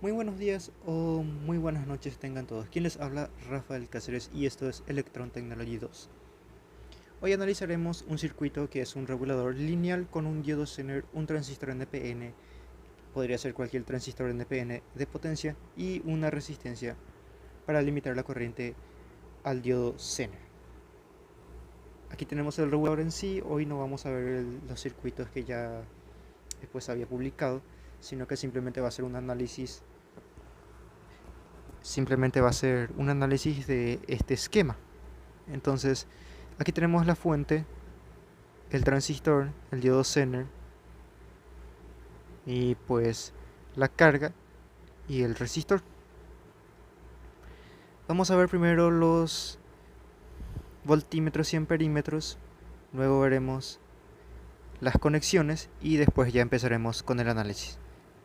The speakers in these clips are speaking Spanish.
Muy buenos días o muy buenas noches tengan todos. Quien les habla, Rafael Cáceres, y esto es Electron Technology 2. Hoy analizaremos un circuito que es un regulador lineal con un diodo Zener, un transistor NPN, podría ser cualquier transistor NPN de potencia, y una resistencia para limitar la corriente al diodo Zener. Aquí tenemos el regulador en sí. Hoy no vamos a ver los circuitos que ya después había publicado, sino que simplemente va a ser un análisis de este esquema. Entonces, aquí tenemos la fuente, el transistor, el diodo Zener y pues la carga y el resistor. Vamos a ver primero los voltímetros y amperímetros, luego veremos las conexiones y después ya empezaremos con el análisis.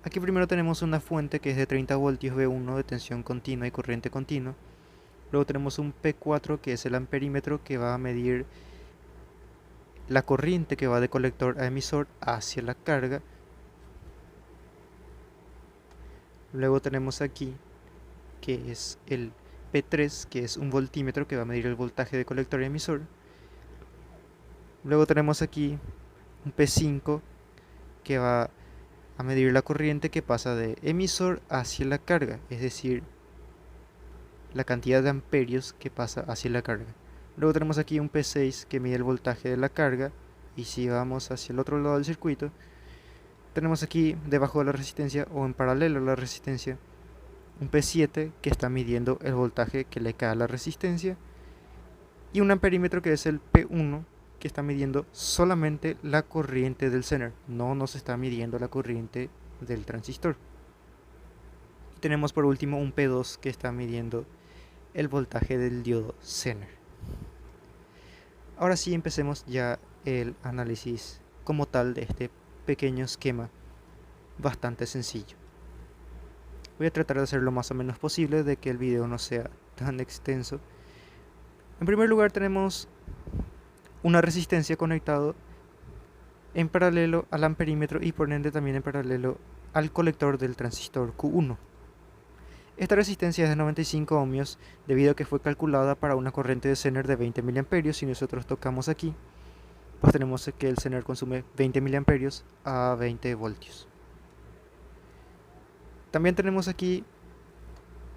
Aquí primero tenemos una fuente que es de 30 voltios V1 de tensión continua y corriente continua. Luego tenemos un P4 que es el amperímetro que va a medir la corriente que va de colector a emisor hacia la carga. Luego tenemos aquí que es el P3, que es un voltímetro que va a medir el voltaje de colector y emisor. Luego tenemos aquí un P5 que va a medir la corriente que pasa de emisor hacia la carga, es decir, la cantidad de amperios que pasa hacia la carga. Luego tenemos aquí un P6 que mide el voltaje de la carga, y si vamos hacia el otro lado del circuito, tenemos aquí debajo de la resistencia o en paralelo a la resistencia un P7 que está midiendo el voltaje que le cae a la resistencia, y un amperímetro que es el P1 que está midiendo solamente la corriente del Zener, no nos está midiendo la corriente del transistor. Y tenemos por último un P2 que está midiendo el voltaje del diodo Zener. Ahora sí, empecemos ya el análisis como tal de este pequeño esquema bastante sencillo. Voy a tratar de hacer lo más o menos posible, de que el video no sea tan extenso. En primer lugar tenemos una resistencia conectado en paralelo al amperímetro y por ende también en paralelo al colector del transistor Q1. Esta resistencia es de 95 ohmios debido a que fue calculada para una corriente de Zener de 20 mA. Si nosotros tocamos aquí, pues tenemos que el Zener consume 20 mA a 20 voltios. También tenemos aquí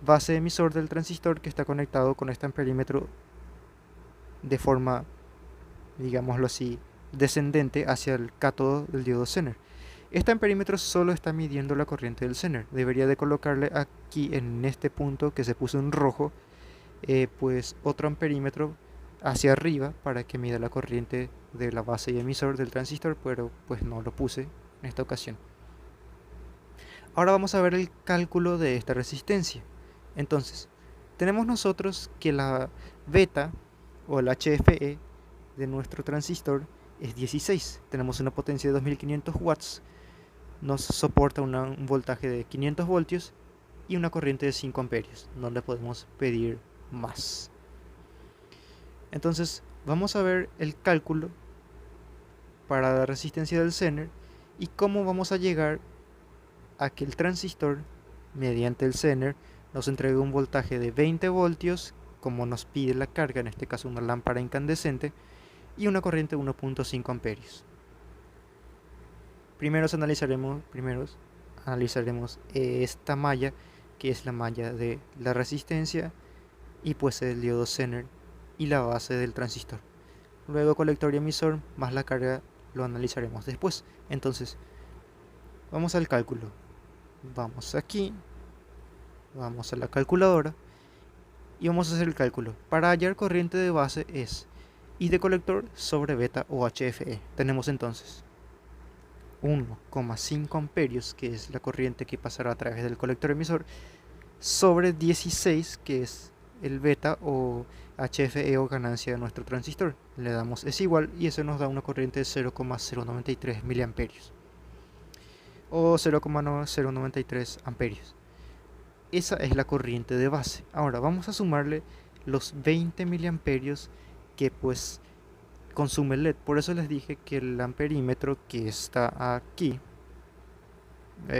base emisor del transistor que está conectado con este amperímetro de forma, digámoslo así, descendente hacia el cátodo del diodo Zener. Este amperímetro solo está midiendo la corriente del Zener. Debería de colocarle aquí en este punto que se puso en rojo, pues otro amperímetro hacia arriba para que mida la corriente de la base y emisor del transistor, pero pues no lo puse en esta ocasión. Ahora vamos a ver el cálculo de esta resistencia. Entonces, tenemos nosotros que la beta o el HFE de nuestro transistor es 16. Tenemos una potencia de 2500 watts, nos soporta un voltaje de 500 voltios y una corriente de 5 amperios. No le podemos pedir más. Entonces, vamos a ver el cálculo para la resistencia del Zener y cómo vamos a llegar a que el transistor, mediante el Zener, nos entregue un voltaje de 20 voltios, como nos pide la carga, en este caso una lámpara incandescente, y una corriente de 1.5 amperios. Primero analizaremos esta malla, que es la malla de la resistencia, y pues el diodo Zener y la base del transistor. Luego colector y emisor más la carga lo analizaremos después. Entonces, vamos al cálculo. Vamos aquí, vamos a la calculadora y vamos a hacer el cálculo. Para hallar corriente de base es I de colector sobre beta o HFE. Tenemos entonces 1,5 amperios, que es la corriente que pasará a través del colector emisor, sobre 16, que es el beta o HFE o ganancia de nuestro transistor. Le damos es igual y eso nos da una corriente de 0,093 miliamperios o 0,093 amperios. Esa es la corriente de base. Ahora vamos a sumarle los 20 miliamperios que pues consume el LED. Por eso les dije que el amperímetro que está aquí,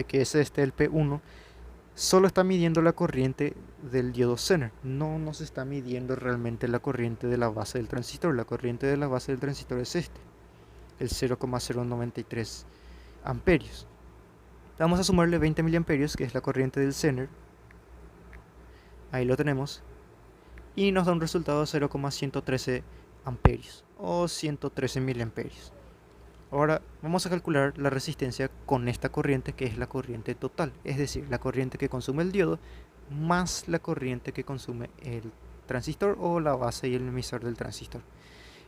que es este, el P1, solo está midiendo la corriente del diodo Zener, no nos está midiendo realmente la corriente de la base del transistor. La corriente de la base del transistor es el 0,093 amperios. Vamos a sumarle 20 miliamperios, que es la corriente del Zener. Ahí lo tenemos. Y nos da un resultado de 0,113 amperios o 113 miliamperios. Ahora vamos a calcular la resistencia con esta corriente, que es la corriente total, es decir, la corriente que consume el diodo más la corriente que consume el transistor o la base y el emisor del transistor.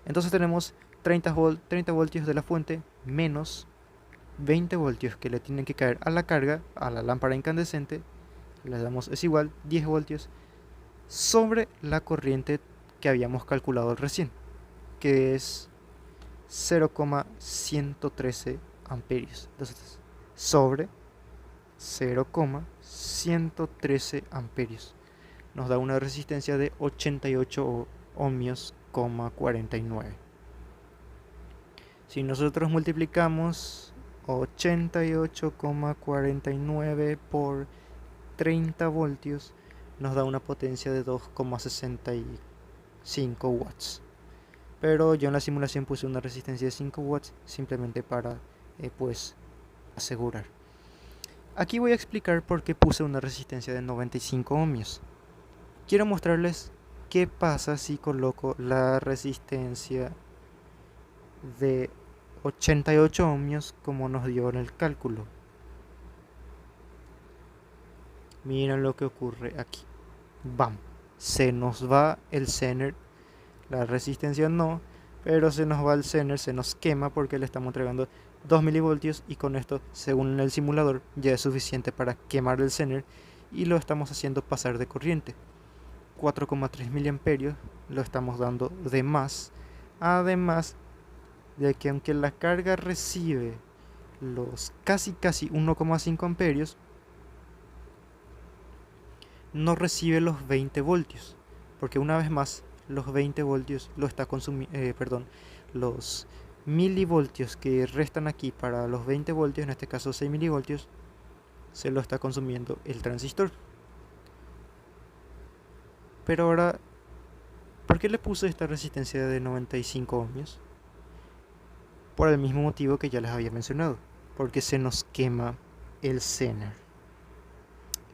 Entonces tenemos 30 voltios de la fuente menos 20 voltios que le tienen que caer a la carga, a la lámpara incandescente. Le damos es igual 10 voltios sobre la corriente que habíamos calculado recién, que es 0,113 amperios. Entonces, sobre 0,113 amperios nos da una resistencia de 88 ohmios, 49. Si nosotros multiplicamos 88,49 por 30 voltios, nos da una potencia de 2,65 watts. Pero yo en la simulación puse una resistencia de 5 watts simplemente para pues asegurar. Aquí voy a explicar por qué puse una resistencia de 95 ohmios. Quiero mostrarles qué pasa si coloco la resistencia de 88 ohmios como nos dio en el cálculo. Miren lo que ocurre aquí. ¡Bam! Se nos va el Zener. La resistencia no, pero se nos va el Zener, se nos quema porque le estamos entregando 2 milivoltios y con esto, según el simulador, ya es suficiente para quemar el Zener y lo estamos haciendo pasar de corriente. 4,3 miliamperios lo estamos dando de más, además de que aunque la carga recibe los casi 1,5 amperios, no recibe los 20 voltios, porque una vez más los 20 voltios lo está consumiendo, los milivoltios que restan aquí para los 20 voltios, en este caso 6 milivoltios, se lo está consumiendo el transistor. Pero ahora, ¿por qué le puse esta resistencia de 95 ohmios? Por el mismo motivo que ya les había mencionado, porque se nos quema el Zener.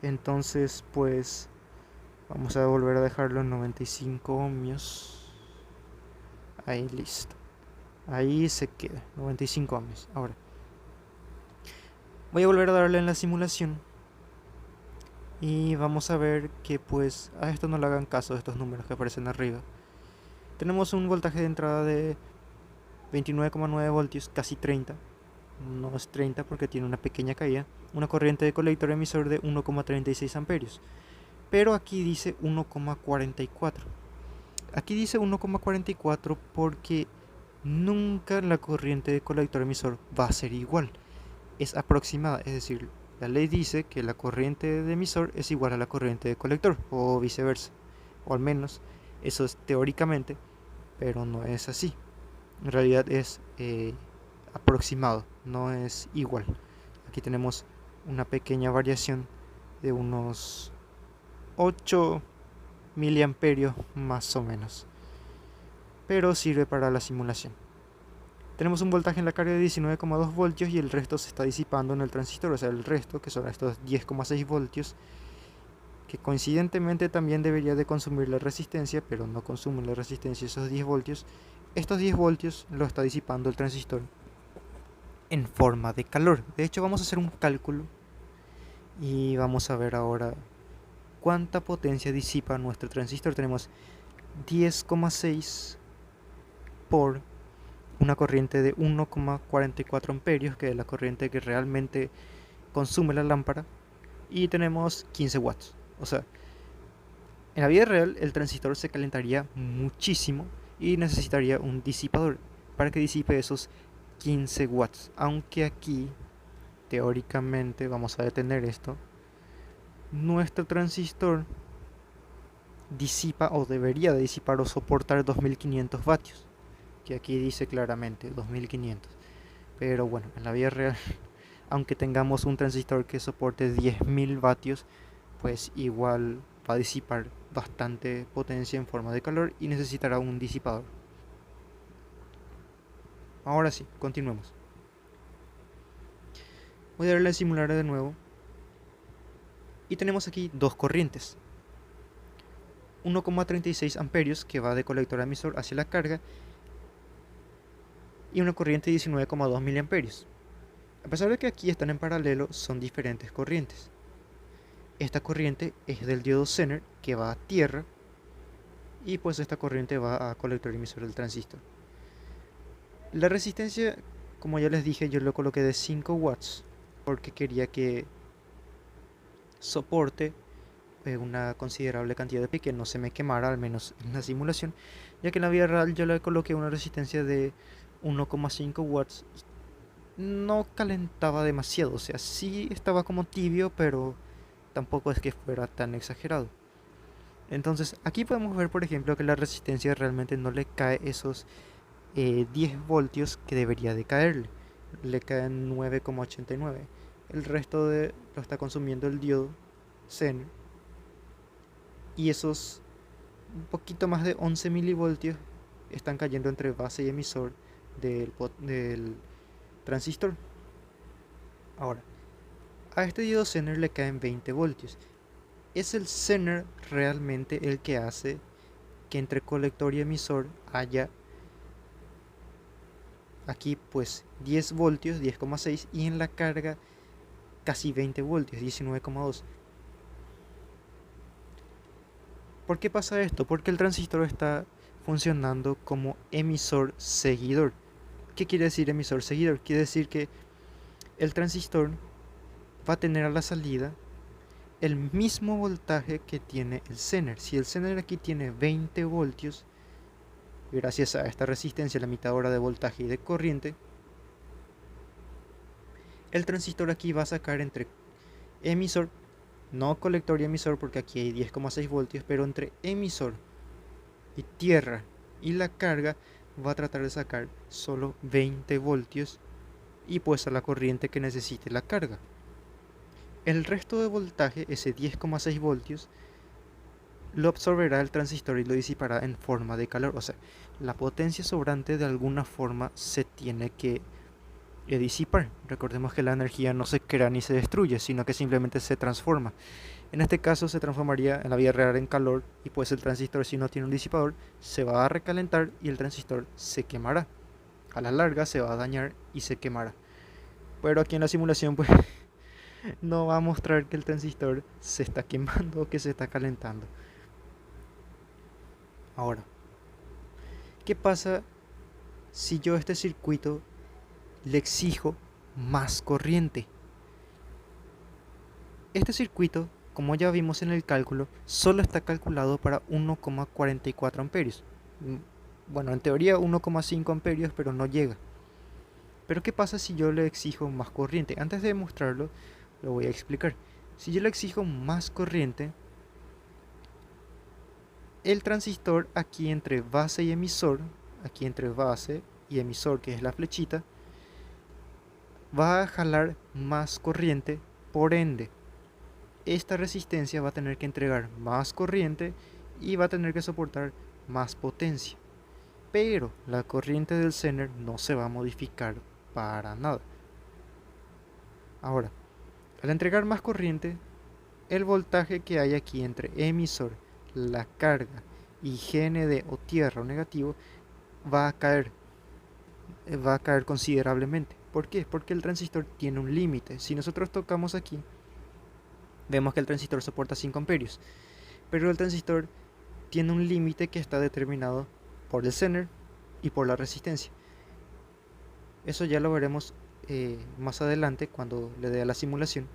Entonces, pues vamos a volver a dejarlo en 95 ohmios. Ahí, listo. Ahí se queda, 95 ohmios. Ahora, voy a volver a darle en la simulación. Y vamos a ver que pues a esto no le hagan caso de estos números que aparecen arriba. Tenemos un voltaje de entrada de 29,9 voltios, casi 30. No es 30 porque tiene una pequeña caída. Una corriente de colector emisor de 1,36 amperios. Pero aquí dice 1,44. Aquí dice 1,44 porque nunca la corriente de colector emisor va a ser igual. Es aproximada, es decir, la ley dice que la corriente de emisor es igual a la corriente de colector o viceversa. O al menos eso es teóricamente, pero no es así. En realidad es aproximado, no es igual. Aquí tenemos una pequeña variación de unos 8 miliamperios más o menos, pero sirve para la simulación. Tenemos un voltaje en la carga de 19,2 voltios y el resto se está disipando en el transistor, o sea, el resto, que son estos 10,6 voltios, que coincidentemente también debería de consumir la resistencia, pero no consume la resistencia esos 10 voltios. Estos 10 voltios lo está disipando el transistor en forma de calor. De hecho, vamos a hacer un cálculo y vamos a ver ahora cuánta potencia disipa nuestro transistor. Tenemos 10,6 por una corriente de 1,44 amperios, que es la corriente que realmente consume la lámpara, y tenemos 15 watts. O sea, en la vida real el transistor se calentaría muchísimo y necesitaría un disipador para que disipe esos 15 watts. Aunque aquí, teóricamente, vamos a detener esto, nuestro transistor disipa o debería de disipar o soportar 2500 vatios, que aquí dice claramente 2500. Pero bueno, en la vida real, aunque tengamos un transistor que soporte 10.000 vatios, pues igual va a disipar bastante potencia en forma de calor y necesitará un disipador. Ahora sí, continuemos. Voy a darle a simular de nuevo. Y tenemos aquí dos corrientes. 1,36 amperios que va de colector a emisor hacia la carga y una corriente de 19,2 miliamperios. A pesar de que aquí están en paralelo, son diferentes corrientes. Esta corriente es del diodo Zener que va a tierra y pues esta corriente va a colector y emisor del transistor. La resistencia, como ya les dije, yo lo coloqué de 5 watts porque quería que soporte una considerable cantidad de pi, que no se me quemara, al menos en la simulación, ya que en la vida real yo le coloqué una resistencia de 1,5 watts. No calentaba demasiado, o sea, sí estaba como tibio, pero tampoco es que fuera tan exagerado. Entonces aquí podemos ver, por ejemplo, que la resistencia realmente no le cae esos 10 voltios que debería de caerle. Le caen 9,89. El resto lo está consumiendo el diodo Zener. Y esos un poquito más de 11 milivoltios están cayendo entre base y emisor del transistor. Ahora, a este diodo Zener le caen 20 voltios. Es el Zener realmente el que hace que entre colector y emisor haya aquí pues 10 voltios, 10,6, y en la carga casi 20 voltios, 19,2. ¿Por qué pasa esto? Porque el transistor está funcionando como emisor seguidor. ¿Qué quiere decir emisor seguidor? Quiere decir que el transistor va a tener a la salida el mismo voltaje que tiene el Zener. Si el Zener aquí tiene 20 voltios, gracias a esta resistencia limitadora de voltaje y de corriente, el transistor aquí va a sacar entre emisor, no colector y emisor porque aquí hay 10,6 voltios, pero entre emisor y tierra y la carga va a tratar de sacar solo 20 voltios y pues a la corriente que necesite la carga. El resto de voltaje, ese 10,6 voltios, lo absorberá el transistor y lo disipará en forma de calor. O sea, la potencia sobrante de alguna forma se tiene que disipar. Recordemos que la energía no se crea ni se destruye, sino que simplemente se transforma. En este caso se transformaría en la vida real en calor y pues el transistor, si no tiene un disipador, se va a recalentar y el transistor se quemará. A la larga se va a dañar y se quemará. Pero aquí en la simulación pues no va a mostrar que el transistor se está quemando o que se está calentando. Ahora, ¿qué pasa si yo a este circuito le exijo más corriente? Este circuito, como ya vimos en el cálculo, solo está calculado para 1,44 amperios. Bueno, en teoría 1,5 amperios, pero no llega. Pero ¿qué pasa si yo le exijo más corriente? Antes de demostrarlo, lo voy a explicar. Si yo le exijo más corriente, el transistor aquí entre base y emisor, aquí entre base y emisor, que es la flechita, va a jalar más corriente, por ende esta resistencia va a tener que entregar más corriente y va a tener que soportar más potencia. Pero la corriente del Zener no se va a modificar para nada. Ahora, al entregar más corriente, el voltaje que hay aquí entre emisor, la carga y GND o tierra o negativo va a caer considerablemente. ¿Por qué? Porque el transistor tiene un límite. Si nosotros tocamos aquí, vemos que el transistor soporta 5 amperios, pero el transistor tiene un límite que está determinado por el Zener y por la resistencia. Eso ya lo veremos más adelante cuando le dé a la simulación.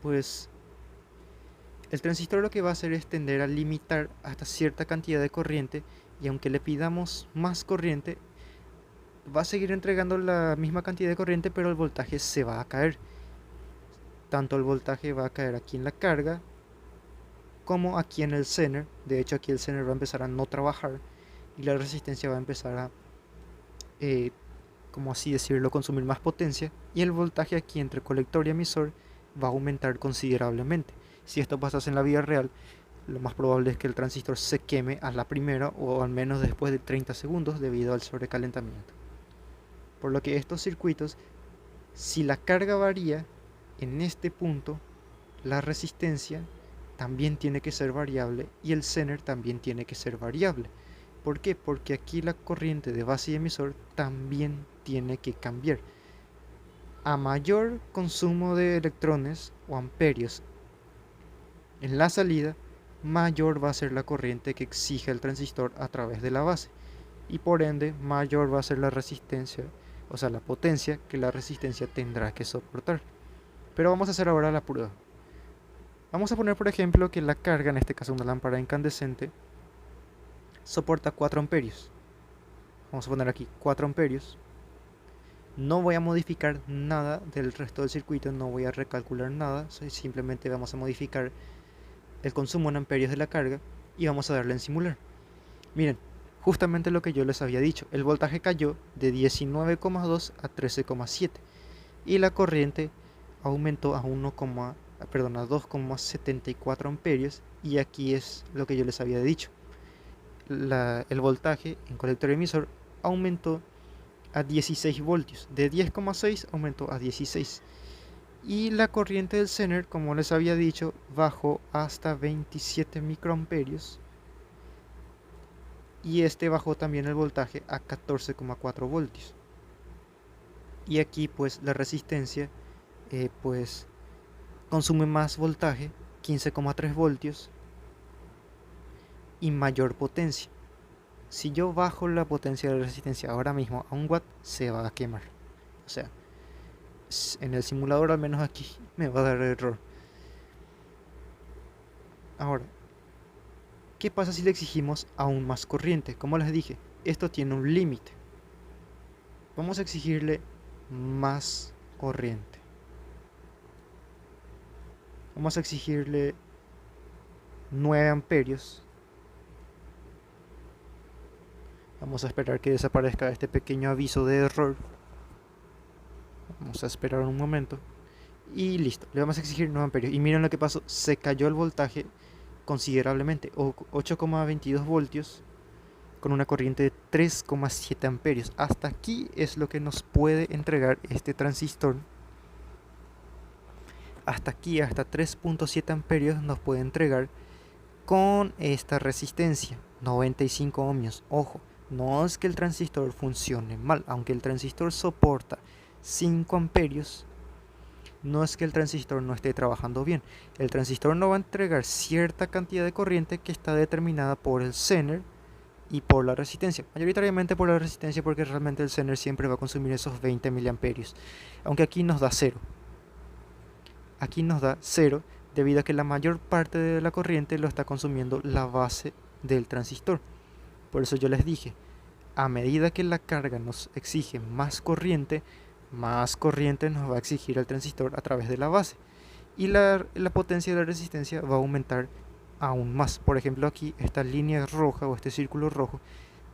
Pues el transistor lo que va a hacer es tender a limitar hasta cierta cantidad de corriente, y aunque le pidamos más corriente, va a seguir entregando la misma cantidad de corriente, pero el voltaje se va a caer. Tanto el voltaje va a caer aquí en la carga como aquí en el Zener. De hecho, aquí el Zener va a empezar a no trabajar y la resistencia va a empezar a, como así decirlo, consumir más potencia, y el voltaje aquí entre colector y emisor va a aumentar considerablemente. Si esto pasase en la vida real, lo más probable es que el transistor se queme a la primera o al menos después de 30 segundos debido al sobrecalentamiento. Por lo que estos circuitos, si la carga varía, en este punto la resistencia también tiene que ser variable y el Zener también tiene que ser variable. ¿Por qué? Porque aquí la corriente de base y emisor también tiene que cambiar. A mayor consumo de electrones o amperios en la salida, mayor va a ser la corriente que exige el transistor a través de la base y por ende mayor va a ser la resistencia, o sea la potencia que la resistencia tendrá que soportar. Pero vamos a hacer ahora la prueba. Vamos a poner por ejemplo que la carga, en este caso una lámpara incandescente, soporta 4 amperios. Vamos a poner aquí 4 amperios. No voy a modificar nada del resto del circuito, no voy a recalcular nada, simplemente vamos a modificar el consumo en amperios de la carga y vamos a darle en simular. Miren, justamente lo que yo les había dicho, el voltaje cayó de 19,2 a 13,7 y la corriente aumentó a 2,74 amperios y aquí es lo que yo les había dicho. El voltaje en colector emisor aumentó a 16 voltios, de 10,6 aumentó a 16 y la corriente del Zener, como les había dicho, bajó hasta 27 microamperios y este bajó también el voltaje a 14,4 voltios. Y aquí pues la resistencia pues consume más voltaje, 15,3 voltios y mayor potencia. Si yo bajo la potencia de la resistencia ahora mismo a 1 watt, se va a quemar. O sea, en el simulador, al menos aquí, me va a dar error. Ahora, ¿qué pasa si le exigimos aún más corriente? Como les dije, esto tiene un límite. Vamos a exigirle más corriente. Vamos a exigirle 9 amperios. Vamos a esperar que desaparezca este pequeño aviso de error. Vamos a esperar un momento. Y listo, le vamos a exigir 9 amperios. Y miren lo que pasó, se cayó el voltaje considerablemente, 8,22 voltios con una corriente de 3,7 amperios. Hasta aquí es lo que nos puede entregar este transistor. Hasta aquí, hasta 3,7 amperios nos puede entregar con esta resistencia, 95 ohmios. Ojo, no es que el transistor funcione mal, aunque el transistor soporta 5 amperios, no es que el transistor no esté trabajando bien. El transistor no va a entregar cierta cantidad de corriente que está determinada por el Zener y por la resistencia, mayoritariamente por la resistencia, porque realmente el Zener siempre va a consumir esos 20 miliamperios, aunque aquí nos da 0. Aquí nos da 0 debido a que la mayor parte de la corriente lo está consumiendo la base del transistor. Por eso yo les dije, a medida que la carga nos exige más corriente nos va a exigir el transistor a través de la base. Y la potencia de la resistencia va a aumentar aún más. Por ejemplo, aquí esta línea roja o este círculo rojo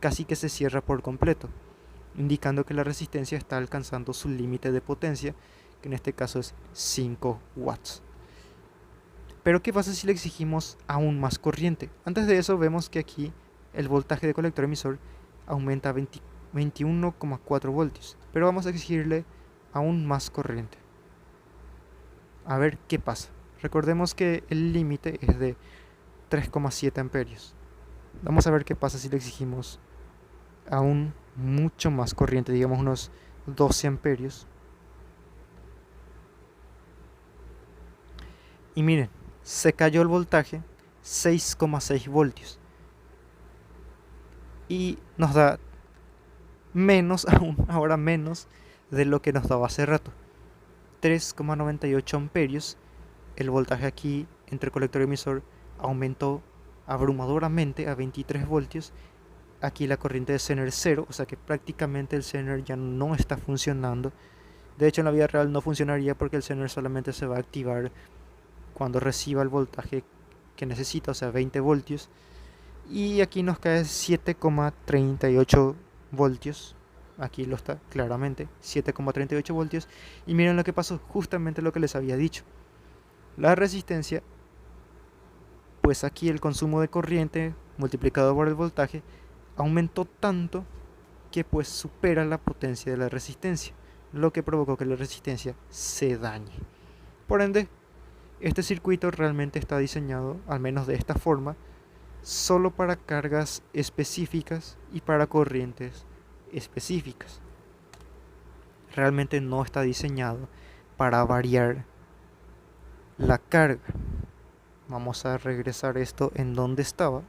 casi que se cierra por completo, indicando que la resistencia está alcanzando su límite de potencia, que en este caso es 5 watts. Pero ¿qué pasa si le exigimos aún más corriente? Antes de eso vemos que aquí el voltaje de colector emisor aumenta a 21,4 voltios, pero vamos a exigirle aún más corriente. A ver qué pasa. Recordemos que el límite es de 3,7 amperios. Vamos a ver qué pasa si le exigimos aún mucho más corriente, digamos unos 12 amperios. Y miren, se cayó el voltaje 6,6 voltios. Y nos da menos aún, ahora menos de lo que nos daba hace rato. 3,98 amperios. El voltaje aquí entre colector y emisor aumentó abrumadoramente a 23 voltios. Aquí la corriente de Zener es 0, o sea que prácticamente el Zener ya no está funcionando. De hecho, en la vida real no funcionaría porque el Zener solamente se va a activar cuando reciba el voltaje que necesita, o sea 20 voltios. Y aquí nos cae 7,38 voltios. Aquí lo está claramente, 7,38 voltios. Y miren lo que pasó, justamente lo que les había dicho. La resistencia pues aquí el consumo de corriente multiplicado por el voltaje aumentó tanto que pues supera la potencia de la resistencia, lo que provocó que la resistencia se dañe. Por ende, este circuito realmente está diseñado, al menos de esta forma, solo para cargas específicas y para corrientes específicas. Realmente no está diseñado para variar la carga. Vamos a regresar esto en donde estaba,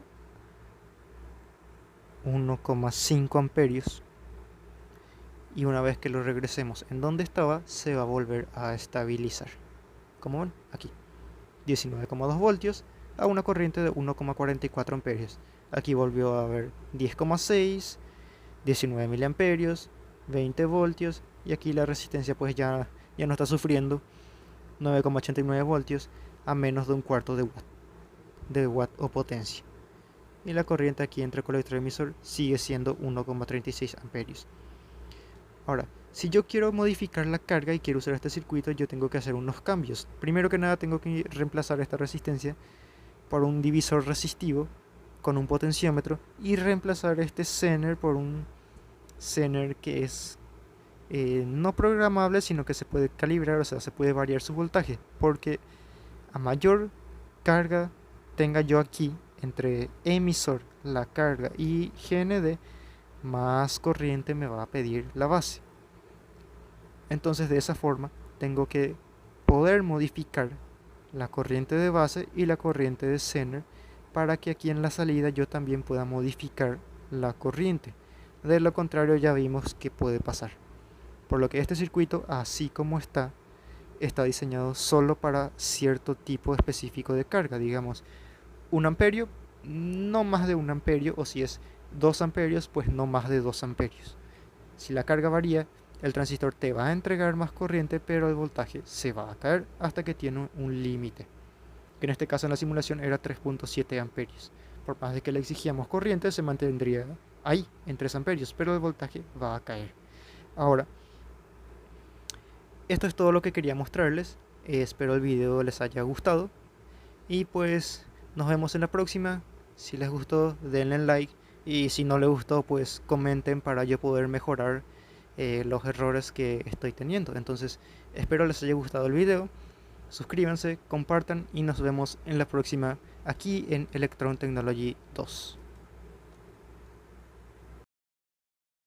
1,5 amperios, y una vez que lo regresemos en donde estaba se va a volver a estabilizar, como ven aquí, 19,2 voltios a una corriente de 1,44 amperios. Aquí volvió a haber 10,6, 19 miliamperios, 20 voltios, y aquí la resistencia pues ya no está sufriendo, 9,89 voltios a menos de un cuarto de watt o potencia. Y la corriente aquí entre colector y emisor sigue siendo 1,36 amperios. Ahora, si yo quiero modificar la carga y quiero usar este circuito, yo tengo que hacer unos cambios. Primero que nada tengo que reemplazar esta resistencia por un divisor resistivo con un potenciómetro y reemplazar este Zener por un Zener que es no programable, sino que se puede calibrar, o sea, se puede variar su voltaje, porque a mayor carga tenga yo aquí entre emisor, la carga y GND, más corriente me va a pedir la base. Entonces de esa forma tengo que poder modificar la corriente de base y la corriente de Zener para que aquí en la salida yo también pueda modificar la corriente. De lo contrario ya vimos que puede pasar. Por lo que este circuito, así como está diseñado solo para cierto tipo específico de carga. Digamos, 1 amperio, no más de 1 amperio, o si es 2 amperios, pues no más de 2 amperios. Si la carga varía, el transistor te va a entregar más corriente, pero el voltaje se va a caer hasta que tiene un límite, que en este caso en la simulación era 3,7 amperios. Por más de que le exigíamos corriente, se mantendría ahí en 3 amperios, pero el voltaje va a caer. Ahora, esto es todo lo que quería mostrarles. Espero el video les haya gustado. Y pues nos vemos en la próxima. Si les gustó, denle like. Y si no les gustó, pues comenten para yo poder mejorar los errores que estoy teniendo. Entonces, espero les haya gustado el video. Suscríbanse, compartan y nos vemos en la próxima aquí en Electron Technology 2.